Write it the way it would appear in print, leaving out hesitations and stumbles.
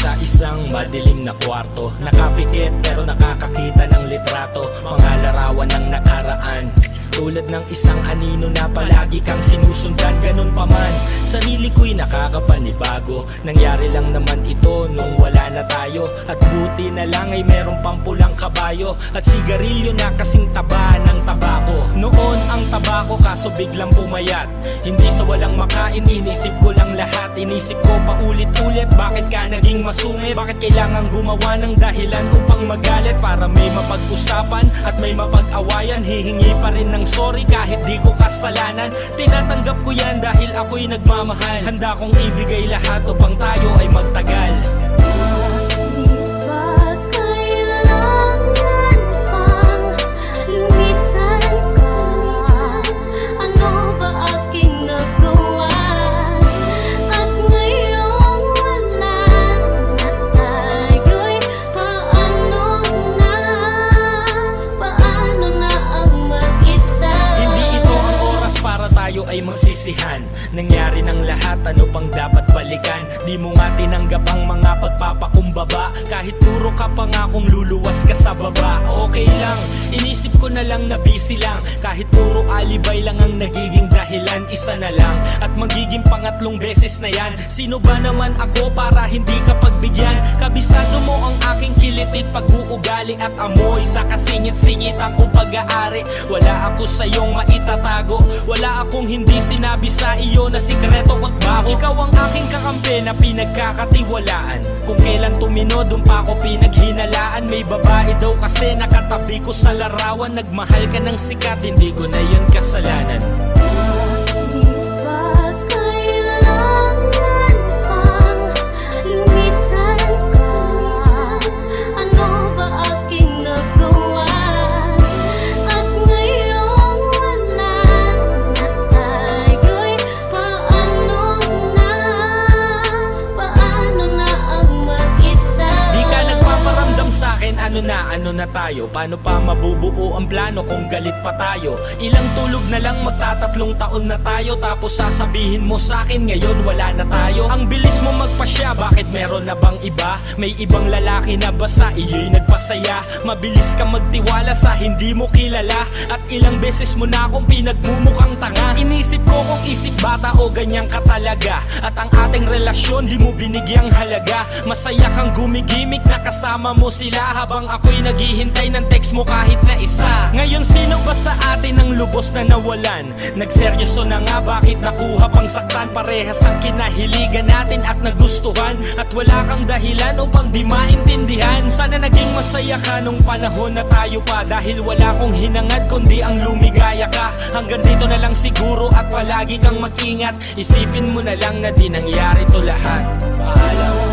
Sa isang madilim na kwarto, nakapikit pero nakakakita ng litrato, mga larawan ng nakaraan. Tulad ng isang anino na palagi kang sinusundan, ganun pa man sarili ko'y nakakapanibago. Nangyari lang naman ito nung wala na tayo, at buti na lang ay merong pampulang kabayo at sigarilyo na kasing taba ng tabako. Noon ang tabako kaso biglang pumayat, hindi sa walang makain, inisip ko lang lahat. Inisip ko paulit-ulit, bakit ka naging masungit? Bakit kailangan gumawa ng dahilan upang magalit? Para may mapag-usapan at may mapag-awayan, hihingi pa rin ng sorry kahit di ko kasalanan. Tinatanggap ko yan dahil ako'y nagmamahal. Handa kong ibigay lahat upang tayo ay magtagal. Ay magsisihan, nangyari ng lahat, ano pang dapat balikan? Di mo nga tinanggap ang mga pagpapakumbaba, kahit puro ka pa nga kung luluwas ka sa baba. Okay lang, inisip ko na lang na busy lang, kahit puro alibay lang ang nagiging dahilan. Isa na lang at magiging pangatlong beses na yan. Sino ba naman ako para hindi ka pagbigyan? Kabisado mo ang aking kilitit, pag-uugali at amoy sa kasingit-singit ang kong pag-aari. Wala ako sa iyong maitatago, wala akong hindi sinabi sa iyo na sikreto ko't baho. Ikaw ang aking kakampi na pinagkakatiwalaan, kung kailan tumino dun pa ako pinaghinalaan. May babae daw kasi nakatabi ko sa larawan, nagmahal ka ng sikat, hindi ko na yun kasalanan. Ano na tayo? Paano pa mabubuo ang plano kung galit pa tayo? Ilang tulog na lang, magtatatlong taon na tayo, tapos sasabihin mo sa akin ngayon wala na tayo. Ang bilis mo magpasya, bakit meron na bang iba? May ibang lalaki na ba sa iyo'y nagpasaya? Mabilis ka magtiwala sa hindi mo kilala, at ilang beses mo na akong pinagmumukhang tanga. Inisip ko kung isip bata o ganyan ka talaga, at ang ating relasyon di mo binigyang halaga. Masaya kang gumigimik na kasama mo sila, habang ako'y naghihintay ng text mo kahit na isa. Ngayon sino ba sa atin ang lubos na nawalan? Nagseryoso na nga, bakit nakuha pang saktan? Parehas ang kinahiligan natin at nagustuhan, at wala kang dahilan upang di maintindihan. Sana naging masaya ka nung panahon na tayo pa, dahil wala kong hinangad kundi ang lumigaya ka. Hanggang dito na lang siguro, at palagi kang mag-ingat. Isipin mo na lang na di nangyari to lahat. Paalam.